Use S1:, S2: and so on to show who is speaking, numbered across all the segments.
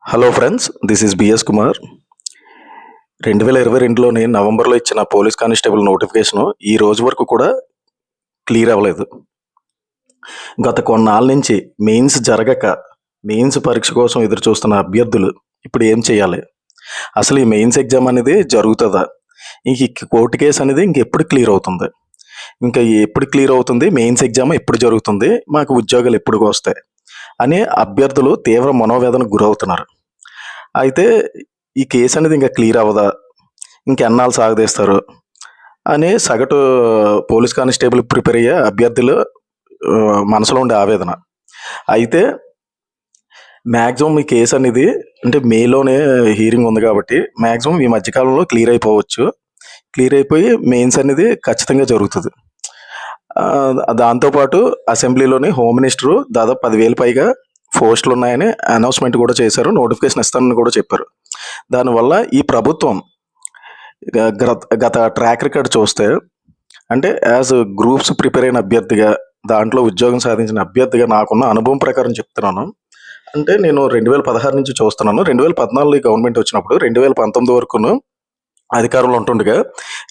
S1: Hello friends, this is BS Kumar. 2022లోని నవంబర్లో ఇచ్చిన పోలీస్ కానిస్టేబుల్ నోటిఫికేషను ఈ రోజు వరకు కూడా క్లియర్ అవ్వలేదు. గత కొన్నాళ్ళ నుంచి మెయిన్స్ జరగక మెయిన్స్ పరీక్ష కోసం ఎదురు చూస్తున్న అభ్యర్థులు ఇప్పుడు ఏం చేయాలి? అసలు ఈ మెయిన్స్ ఎగ్జామ్ అనేది జరుగుతుందా? ఇంక కోర్టు కేసు అనేది ఇంకెప్పుడు క్లియర్ అవుతుంది? ఇంకా ఎప్పుడు క్లియర్ అవుతుంది? మెయిన్స్ ఎగ్జామ్ ఎప్పుడు జరుగుతుంది? మాకు ఉద్యోగాలు ఎప్పుడు వస్తాయి అని అభ్యర్థులు తీవ్ర మనోవేదనకు గురవుతున్నారు. అయితే ఈ కేసు అనేది ఇంకా క్లియర్ అవ్వదా, ఇంకెన్నాళ్ళు సాగదీస్తారు అని సగటు పోలీస్ కానిస్టేబుల్ ప్రిపేర్ అయ్యే అభ్యర్థులు మనసులో ఉండే ఆవేదన. అయితే మ్యాక్సిమం ఈ కేసు అనేది అంటే మేలోనే హీరింగ్ ఉంది కాబట్టి మ్యాక్సిమం ఈ మధ్యకాలంలో క్లియర్ అయిపోవచ్చు. క్లియర్ అయిపోయి మెయిన్స్ అనేది ఖచ్చితంగా జరుగుతుంది. దాంతోపాటు అసెంబ్లీలోని హోమ్ మినిస్టరు దాదాపు 10,000 పైగా పోస్టులు ఉన్నాయని అనౌన్స్మెంట్ కూడా చేశారు, నోటిఫికేషన్ ఇస్తానని కూడా చెప్పారు. దానివల్ల ఈ ప్రభుత్వం గత ట్రాక్ రికార్డ్ చూస్తే అంటే యాజ్ గ్రూప్స్ ప్రిపేర్ అయిన అభ్యర్థిగా, దాంట్లో ఉద్యోగం సాధించిన అభ్యర్థిగా నాకున్న అనుభవం ప్రకారం చెప్తున్నాను. అంటే నేను 2016 నుంచి చూస్తున్నాను. 2014 గవర్నమెంట్ వచ్చినప్పుడు 2019 వరకును అధికారంలో ఉంటుండగా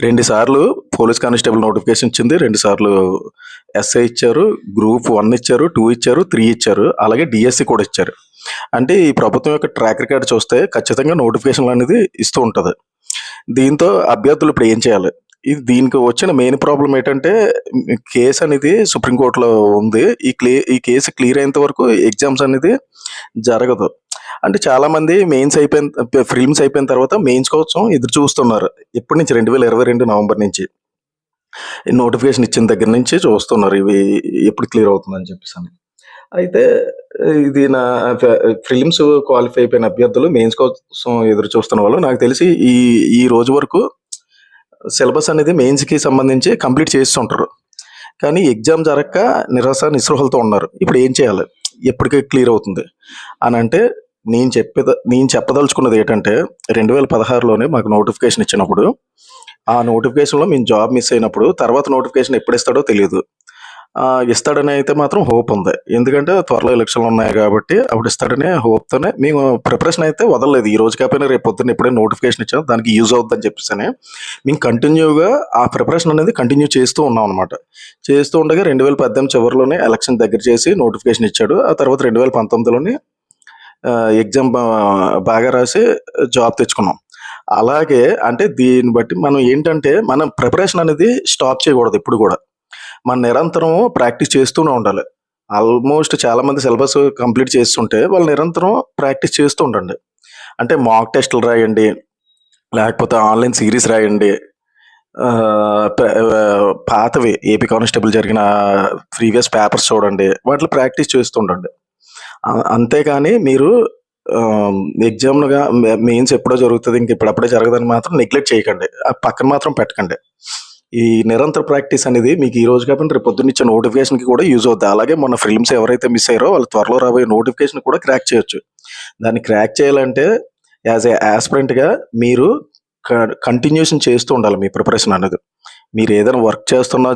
S1: 2 సార్లు పోలీస్ కానిస్టేబుల్ నోటిఫికేషన్ ఇచ్చింది, 2 సార్లు ఎస్ఐ ఇచ్చారు, గ్రూప్ 1 ఇచ్చారు, 2 ఇచ్చారు, 3 ఇచ్చారు, అలాగే డిఎస్సి కూడా ఇచ్చారు. అంటే ఈ ప్రభుత్వం యొక్క ట్రాక్ రికార్డ్ చూస్తే ఖచ్చితంగా నోటిఫికేషన్లు అనేది ఇస్తూ ఉంటుంది. దీంతో అభ్యర్థులు ఇప్పుడు ఏం చేయాలి? దీనికి వచ్చిన మెయిన్ ప్రాబ్లం ఏంటంటే కేసు అనేది సుప్రీంకోర్టులో ఉంది. ఈ కేసు క్లియర్ అయ్యేంత వరకు ఎగ్జామ్స్ అనేది జరగదు. అంటే చాలామంది మెయిన్స్ ఫిల్మ్స్ అయిపోయిన తర్వాత మెయిన్స్ కోసం ఎదురు చూస్తున్నారు. ఎప్పటి నుంచి? 2022 నవంబర్ నుంచి నోటిఫికేషన్ ఇచ్చిన దగ్గర నుంచి చూస్తున్నారు ఇవి ఎప్పుడు క్లియర్ అవుతుందని చెప్పేసి. అయితే ఇది నా ఫిలిమ్స్ క్వాలిఫై అయిపోయిన అభ్యర్థులు మెయిన్స్ కోసం ఎదురు చూస్తున్న వాళ్ళు నాకు తెలిసి ఈ రోజు వరకు సిలబస్ అనేది మెయిన్స్కి సంబంధించి కంప్లీట్ చేస్తుంటారు. కానీ ఎగ్జామ్ జరగక నిస్పృహలతో ఉన్నారు. ఇప్పుడు ఏం చేయాలి? ఎప్పటికీ క్లియర్ అవుతుంది అని అంటే నేను చెప్పదలుచుకున్నది ఏంటంటే 2016లోనే మాకు నోటిఫికేషన్ ఇచ్చినప్పుడు, ఆ నోటిఫికేషన్లో మేము జాబ్ మిస్ అయినప్పుడు తర్వాత నోటిఫికేషన్ ఎప్పుడు ఇస్తాడో తెలియదు. ఇస్తాడని అయితే మాత్రం హోప్ ఉంది. ఎందుకంటే త్వరలో ఎలక్షన్లు ఉన్నాయి కాబట్టి అప్పుడు ఇస్తాడనే హోప్తోనే మేము ప్రిపరేషన్ అయితే వదలలేదు. ఈ రోజు కాకపోయినా రేపు పొద్దున్న ఎప్పుడైనా నోటిఫికేషన్ ఇచ్చాం దానికి యూజ్ అవుతుందని చెప్పేసి మేము కంటిన్యూగా ఆ ప్రిపరేషన్ అనేది కంటిన్యూ చేస్తూ ఉన్నాం అనమాట. చేస్తూ ఉండగా 2018 చివరిలోనే ఎలక్షన్ దగ్గర చేసి నోటిఫికేషన్ ఇచ్చాడు. ఆ తర్వాత 2019లోని ఎగ్జామ్ బాగా రాసి జాబ్ తెచ్చుకున్నాం. అలాగే అంటే దీన్ని బట్టి మనం ఏంటంటే మనం ప్రిపరేషన్ అనేది స్టాప్ చేయకూడదు. ఇప్పుడు కూడా మనం నిరంతరం ప్రాక్టీస్ చేస్తూనే ఉండాలి. ఆల్మోస్ట్ చాలామంది సిలబస్ కంప్లీట్ చేస్తుంటే వాళ్ళు నిరంతరం ప్రాక్టీస్ చేస్తూ ఉండండి. అంటే మాక్ టెస్టులు రాయండి, లేకపోతే ఆన్లైన్ సిరీస్ రాయండి, పాతవి ఏపీ కానిస్టేబుల్ జరిగిన ప్రీవియస్ పేపర్స్ చూడండి, వాటిలో ప్రాక్టీస్ చేస్తూ ఉండండి. అంతేకాని మీరు ఎగ్జామ్గా మెయిన్స్ ఎప్పుడో జరుగుతుంది ఇంక ఇప్పుడప్పుడే జరగదని మాత్రం నెగ్లెక్ట్ చేయకండి, పక్కన మాత్రం పెట్టకండి. ఈ నిరంతర ప్రాక్టీస్ అనేది మీకు ఈ రోజు కాబట్టి రేపు పొద్దున్న ఇచ్చే నోటిఫికేషన్కి కూడా యూజ్ అవుతుంది. అలాగే మన ఫిల్మ్స్ ఎవరైతే మిస్ అయ్యారో వాళ్ళు త్వరలో రాబోయే నోటిఫికేషన్ కూడా క్రాక్ చేయొచ్చు. దాన్ని క్రాక్ చేయాలంటే యాజ్ ఏ ఆస్పిరెంట్గా మీరు కంటిన్యూషన్ చేస్తూ ఉండాలి మీ ప్రిపరేషన్ అనేది. మీరు ఏదైనా వర్క్ చేస్తున్నా,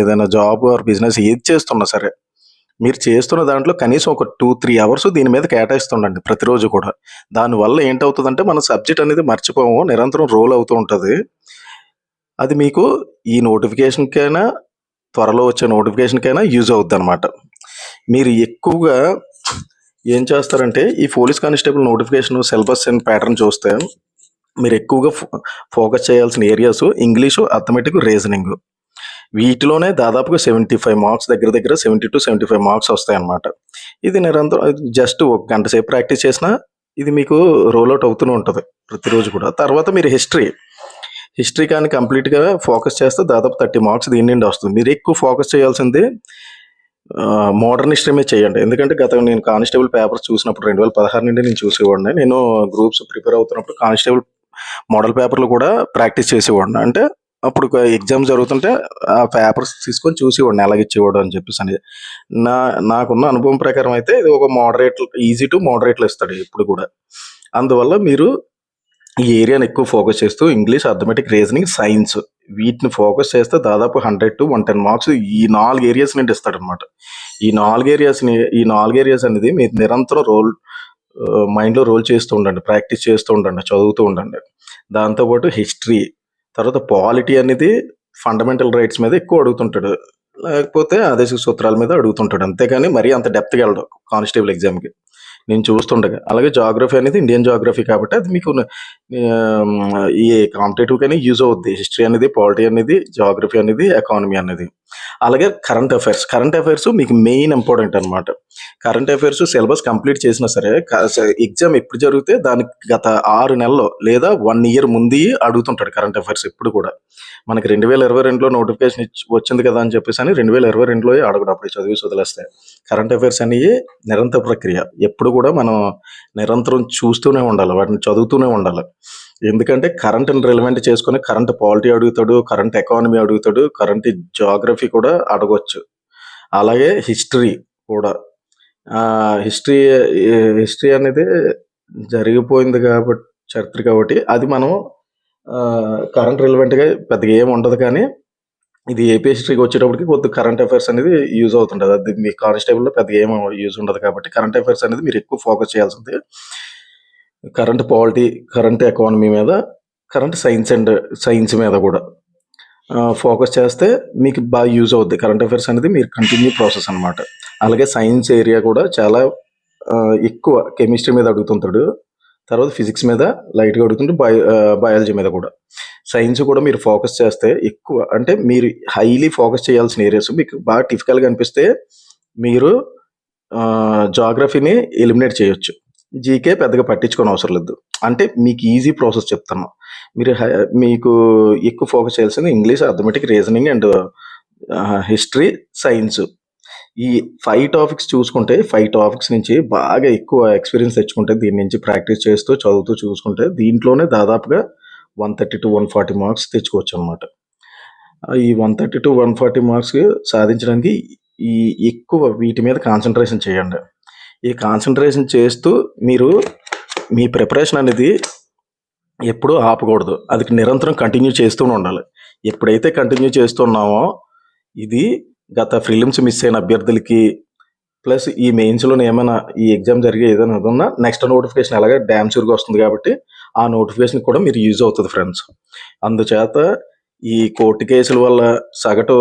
S1: ఏదైనా జాబ్ ఆర్ బిజినెస్ ఏది చేస్తున్నా సరే, మీరు చేస్తున్న దాంట్లో కనీసం ఒక 2-3 అవర్స్ దీని మీద కేటాయిస్తుండండి ప్రతిరోజు కూడా. దానివల్ల ఏంటవుతుందంటే మన సబ్జెక్ట్ అనేది మర్చిపోము, నిరంతరం రోల్ అవుతూ ఉంటుంది. అది మీకు ఈ నోటిఫికేషన్కైనా త్వరలో వచ్చే నోటిఫికేషన్కైనా యూజ్ అవుద్ది అనమాట. మీరు ఎక్కువగా ఏం చేస్తారంటే ఈ police constable notification syllabus and pattern చూస్తే మీరు ఎక్కువగా ఫోకస్ చేయాల్సిన ఏరియాస్ ఇంగ్లీషు, అథమెటిక్, రీజనింగ్. వీటిలోనే దాదాపుగా 75 మార్క్స్ దగ్గర 70-75 మార్క్స్ వస్తాయన్నమాట. ఇది నిరంతరం జస్ట్ 1 గంట సేపు ప్రాక్టీస్ చేసినా ఇది మీకు రోల్అవుట్ అవుతూనే ఉంటుంది ప్రతిరోజు కూడా. తర్వాత మీరు హిస్టరీ కానీ కంప్లీట్గా ఫోకస్ చేస్తే దాదాపు 30 మార్క్స్ దీని నుండి వస్తుంది. మీరు ఎక్కువ ఫోకస్ చేయాల్సింది మోడర్న్ హిస్టరీ మీద చేయండి. ఎందుకంటే నేను కానిస్టేబుల్ పేపర్స్ చూసినప్పుడు 2016 నుండి నేను చూసేవాడిని. నేను గ్రూప్స్ ప్రిపేర్ అవుతున్నప్పుడు కానిస్టేబుల్ మోడల్ పేపర్లు కూడా ప్రాక్టీస్ చేసేవాడిని. అంటే అప్పుడు ఎగ్జామ్ జరుగుతుంటే ఆ పేపర్స్ తీసుకొని చూసేవాడిని ఎలాగిచ్చేవాడు అని చెప్పేసి అనేది. నాకున్న అనుభవం ప్రకారం అయితే ఇది ఒక ఈజీ టు మోడరేట్లో ఇస్తాడు ఇప్పుడు కూడా. అందువల్ల మీరు ఈ ఏరియాని ఎక్కువ ఫోకస్ చేస్తూ ఇంగ్లీష్, అథమెటిక్, రీజనింగ్, సైన్స్ వీటిని ఫోకస్ చేస్తే దాదాపు 100 to 110 మార్క్స్ ఈ 4 ఏరియాస్ నుండి ఇస్తాడనమాట. ఈ 4 ఏరియాస్ అనేది మీరు నిరంతరం మైండ్‌లో రోల్ చేస్తూ ఉండండి. ప్రాక్టీస్ చేస్తూ ఉండండి. చదువుతూ ఉండండి. దాంతో పాటు హిస్టరీ, తర్వాత పాలిటీ అనేది ఫండమెంటల్ రైట్స్ మీద ఎక్కువ అడుగుతుంటాడు. లేకపోతే ఆదేశిక సూత్రాల మీద అడుగుతుంటాడు. అంతేగాని మరీ అంత డెప్త్‌గా వెళ్ళడు కానిస్టేబుల్ ఎగ్జామ్‌కి. నేను చూస్తుండగా. అలాగే జాగ్రఫీ అనేది ఇండియన్ జాగ్రఫీ కాబట్టి అది మీకు ఈ కాంపిటేటివ్‌కని యూజ్ అవుద్ది. హిస్టరీ అనేది, పాలిటీ అనేది, జాగ్రఫీ అనేది, ఎకానమీ అనేది. అలాగే కరెంట్ అఫైర్స్ మీకు మెయిన్ ఇంపార్టెంట్ అనమాట. కరెంట్ అఫైర్స్ సిలబస్ కంప్లీట్ చేసినా సరే ఎగ్జామ్ ఎప్పుడు జరిగితే దానికి గత 6 నెలల్లో లేదా 1 ఇయర్ ముందే అడుగుతుంటాడు కరెంట్ అఫైర్స్ ఎప్పుడు కూడా. మనకి 2022లో నోటిఫికేషన్ వచ్చింది కదా అని చెప్పేసి అని 2022లో అడగడు, అప్పుడు చదివేసి వదిలేస్తే. కరెంట్ అఫైర్స్ అనేవి నిరంతర ప్రక్రియ. ఎప్పుడు కూడా మనం నిరంతరం చూస్తూనే ఉండాలి, వాటిని చదువుతూనే ఉండాలి. ఎందుకంటే కరెంట్ని రిలవెంట్ చేసుకొని కరెంట్ పాలిటీ అడుగుతాడు, కరెంట్ ఎకానమీ అడుగుతాడు, కరెంట్ జాగ్రఫీ కూడా అడగొచ్చు. అలాగే హిస్టరీ కూడా. హిస్టరీ హిస్టరీ అనేది జరిగిపోయింది కాబట్టి, చరిత్ర కాబట్టి అది మనం కరెంట్ రిలవెంట్గా పెద్దగా ఏమి ఉండదు. కానీ ఇది ఏపీ హిస్టరీకి వచ్చేటప్పటికి కొద్దిగా కరెంట్ అఫైర్స్ అనేది యూజ్ అవుతుంటుంది. అది మీ కానిస్టేబుల్లో పెద్దగా ఏమో యూజ్ ఉండదు కాబట్టి కరెంట్ అఫైర్స్ అనేది మీరు ఎక్కువ ఫోకస్ చేయాల్సింది కరెంట్ పాలిటీ, కరెంట్ ఎకానమీ మీద, కరెంట్ సైన్స్ మీద కూడా ఫోకస్ చేస్తే మీకు బాగా యూజ్ అవుద్ది. కరెంట్ అఫైర్స్ అనేది మీరు కంటిన్యూ ప్రాసెస్ అనమాట. అలాగే సైన్స్ ఏరియా కూడా చాలా ఎక్కువ కెమిస్ట్రీ మీద అడుగుతుంటాడు. తర్వాత ఫిజిక్స్ మీద లైట్గా అడుగుతుంటే బయాలజీ మీద కూడా. సైన్స్ కూడా మీరు ఫోకస్ చేస్తే ఎక్కువ, అంటే మీరు హైలీ ఫోకస్ చేయాల్సిన ఏరియాస్ మీకు బాగా టిఫికల్గా అనిపిస్తే మీరు జాగ్రఫీని ఎలిమినేట్ చేయొచ్చు. జీకే పెద్దగా పట్టించుకోని అవసరం లేదు. అంటే మీకు ఈజీ ప్రాసెస్ చెప్తాను. మీకు ఎక్కువ ఫోకస్ చేయాల్సింది English, arithmetic, reasoning and history, science. ఈ 5 టాపిక్స్ చూసుకుంటే 5 టాపిక్స్ నుంచి బాగా ఎక్కువ ఎక్స్పీరియన్స్ తెచ్చుకుంటే, దీని నుంచి ప్రాక్టీస్ చేస్తూ చదువుతూ చూసుకుంటే దీంట్లోనే దాదాపుగా 130 to 140 మార్క్స్ తెచ్చుకోవచ్చు అనమాట. ఈ 130 to 140 మార్క్స్ సాధించడానికి ఈ ఎక్కువ వీటి మీద కాన్సన్ట్రేషన్ చేయండి. ఈ కాన్సన్ట్రేషన్ చేస్తూ మీరు మీ ప్రిపరేషన్ అనేది ఎప్పుడూ ఆపకూడదు. అది నిరంతరం కంటిన్యూ చేస్తూనే ఉండాలి. ఎప్పుడైతే కంటిన్యూ చేస్తున్నామో ఇది గత ప్రిలిమ్స్ మిస్ అయిన అభ్యర్థులకి ప్లస్ ఈ మెయిన్స్లోనే ఏమైనా ఈ ఎగ్జామ్ జరిగే ఏదైనా ఉన్నా నెక్స్ట్ నోటిఫికేషన్ ఎలాగ డ్యామ్ షూర్గా వస్తుంది కాబట్టి ఆ నోటిఫికేషన్ కూడా మీరు యూజ్ అవుతుంది ఫ్రెండ్స్. అందుచేత ఈ కోర్టు కేసుల వల్ల సగటు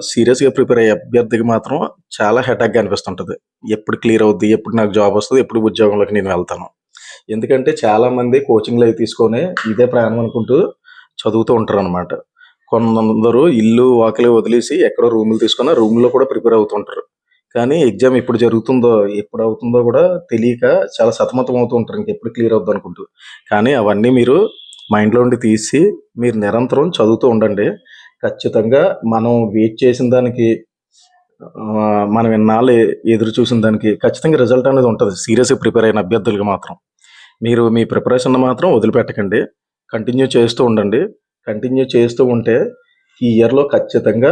S1: సీరియస్గా ప్రిపేర్ అయ్యే అభ్యర్థికి మాత్రం చాలా హెటాక్గా అనిపిస్తుంటుంది. ఎప్పుడు క్లియర్ అవుద్ది, ఎప్పుడు నాకు జాబ్ వస్తుంది, ఎప్పుడు ఉద్యోగంలోకి నేను వెళ్తాను. ఎందుకంటే చాలామంది కోచింగ్లు అవి తీసుకొని ఇదే ప్రయాణం అనుకుంటూ చదువుతూ ఉంటారు అనమాట. కొందరు ఇల్లు వాకిలి వదిలేసి ఎక్కడో రూములు తీసుకొని రూమ్లో కూడా ప్రిపేర్ అవుతుంటారు. కానీ ఎగ్జామ్ ఎప్పుడు జరుగుతుందో, ఎప్పుడు అవుతుందో కూడా తెలియక చాలా సతమతం అవుతూ ఉంటారు, ఇంకెప్పుడు క్లియర్ అవుద్ది అనుకుంటూ. కానీ అవన్నీ మీరు మైండ్లో ఉండి తీసి మీరు నిరంతరం చదువుతూ ఉండండి. ఖచ్చితంగా మనం వెయిట్ చేసిన దానికి, మనం ఎన్నాళ్ళు ఎదురు చూసిన దానికి ఖచ్చితంగా రిజల్ట్ అనేది ఉంటుంది. సీరియస్గా ప్రిపేర్ అయిన అభ్యర్థులకు మాత్రం మీరు మీ ప్రిపరేషన్ మాత్రం వదిలిపెట్టకండి. కంటిన్యూ చేస్తూ ఉండండి. కంటిన్యూ చేస్తూ ఉంటే ఈ ఇయర్లో ఖచ్చితంగా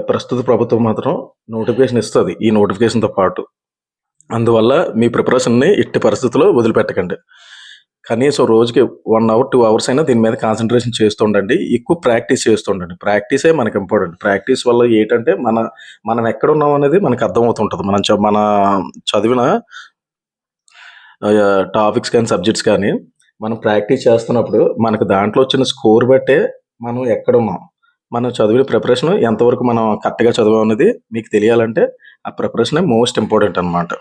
S1: ప్రస్తుత ప్రభుత్వం మాత్రం నోటిఫికేషన్ ఇస్తుంది ఈ నోటిఫికేషన్తో పాటు. అందువల్ల మీ ప్రిపరేషన్ని ఎట్టి పరిస్థితుల్లో వదిలిపెట్టకండి. కనీసం రోజుకి 1 hour 2 hours అయినా దీని మీద కాన్సన్ట్రేషన్ చేస్తూ ఉండండి. ఎక్కువ ప్రాక్టీస్ చేస్తూ ఉండండి. ప్రాక్టీసే మనకు ఇంపార్టెంట్. ప్రాక్టీస్ వల్ల ఏంటంటే మనం ఎక్కడ ఉన్నాం అనేది మనకు అర్థమవుతుంటుంది. మన చదివిన టాపిక్స్ కానీ సబ్జెక్ట్స్ కానీ మనం ప్రాక్టీస్ చేస్తున్నప్పుడు మనకు దాంట్లో వచ్చిన స్కోర్ బట్టే మనం ఎక్కడ ఉన్నాం, మనం చదివిన ప్రిపరేషన్ ఎంతవరకు మనం కరెక్ట్గా చదివాం అనేది మీకు తెలియాలంటే ఆ ప్రిపరేషనే మోస్ట్ ఇంపార్టెంట్ అనమాట.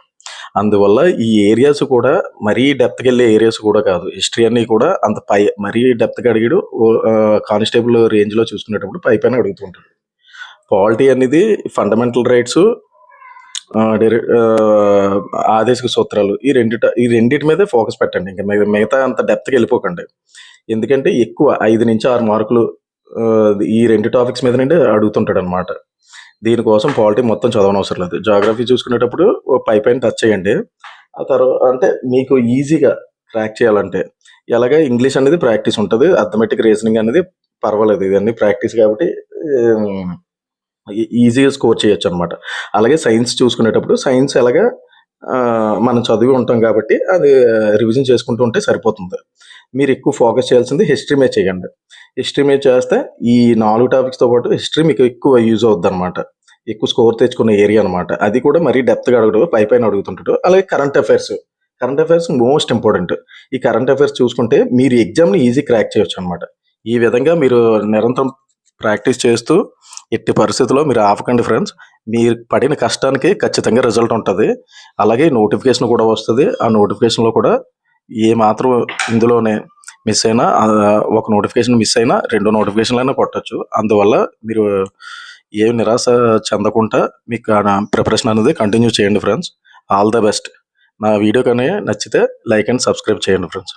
S1: అందువల్ల ఈ ఏరియాస్ కూడా మరీ డెప్త్కి వెళ్ళే ఏరియాస్ కూడా కాదు. హిస్టరీ అన్నీ కూడా అంత మరీ డెప్త్గా అడిగాడు కానిస్టేబుల్ రేంజ్లో చూసుకునేటప్పుడు పైన అడుగుతుంటాడు. పాలిటీ అనేది ఫండమెంటల్ రైట్స్, ఆదేశిక సూత్రాలు, ఈ రెండింటి మీదే ఫోకస్ పెట్టండి. ఇంకా మిగతా అంత డెప్త్కి వెళ్ళిపోకండి. ఎందుకంటే ఎక్కువ 5 నుంచి 6 మార్కులు ఈ 2 టాపిక్స్ మీద నుండి అడుగుతుంటాడు అనమాట. దీనికోసం పాలిటీ మొత్తం చదవనవసరం లేదు. జాగ్రఫీ చూసుకునేటప్పుడు పైన టచ్ చేయండి. ఆ తర్వాత అంటే మీకు ఈజీగా క్రాక్ చేయాలంటే ఎలాగ ఇంగ్లీష్ అనేది ప్రాక్టీస్ ఉంటుంది, అథమెటిక్, రీజనింగ్ అనేది పర్వాలేదు, ఇవన్నీ ప్రాక్టీస్ కాబట్టి ఈజీగా స్కోర్ చేయొచ్చు అనమాట. అలాగే సైన్స్ చూసుకునేటప్పుడు సైన్స్ ఎలాగా మనం చదివి ఉంటాం కాబట్టి అది రివిజన్ చేసుకుంటూ ఉంటే సరిపోతుంది. మీరు ఎక్కువ ఫోకస్ చేయాల్సింది హిస్టరీ మీద చేయండి. హిస్టరీ మీద చేస్తే ఈ 4 టాపిక్స్‌తో పాటు హిస్టరీ మీకు ఎక్కువ యూజ్ అవుద్దనమాట. ఎక్కువ స్కోర్ తెచ్చుకునే ఏరియా అనమాట. అది కూడా మరీ డెప్త్‌గా అడగడు. పైపైన అడుగుతుంటాడు. అలాగే current affairs. Current affairs most important. ఈ కరెంట్ అఫైర్స్ చూసుకుంటే మీరు ఎగ్జామ్‌ని ఈజీ క్రాక్ చేయొచ్చనమాట. ఈ విధంగా మీరు నిరంతరం ప్రాక్టీస్ చేస్తూ ఎట్టి పరిస్థితుల్లో మీరు ఆపకండి ఫ్రెండ్స్. మీరు పడిన కష్టానికి ఖచ్చితంగా రిజల్ట్ ఉంటది. అలాగే నోటిఫికేషన్ కూడా వస్తది. ఆ నోటిఫికేషన్‌లో కూడా ఏమాత్రం ఇందులోనే మిస్ అయినా ఒక నోటిఫికేషన్ మిస్ అయినా 2 నోటిఫికేషన్‌లైనా కొట్టొచ్చు. అందువల్ల మీరు ఏం నిరాశ చెందకుండా మీకు ప్రిపరేషన్ అనేది కంటిన్యూ చేయండి ఫ్రెండ్స్. All the best. నా వీడియో కానీ నచ్చితే లైక్ అండ్ సబ్స్క్రైబ్ చేయండి ఫ్రెండ్స్.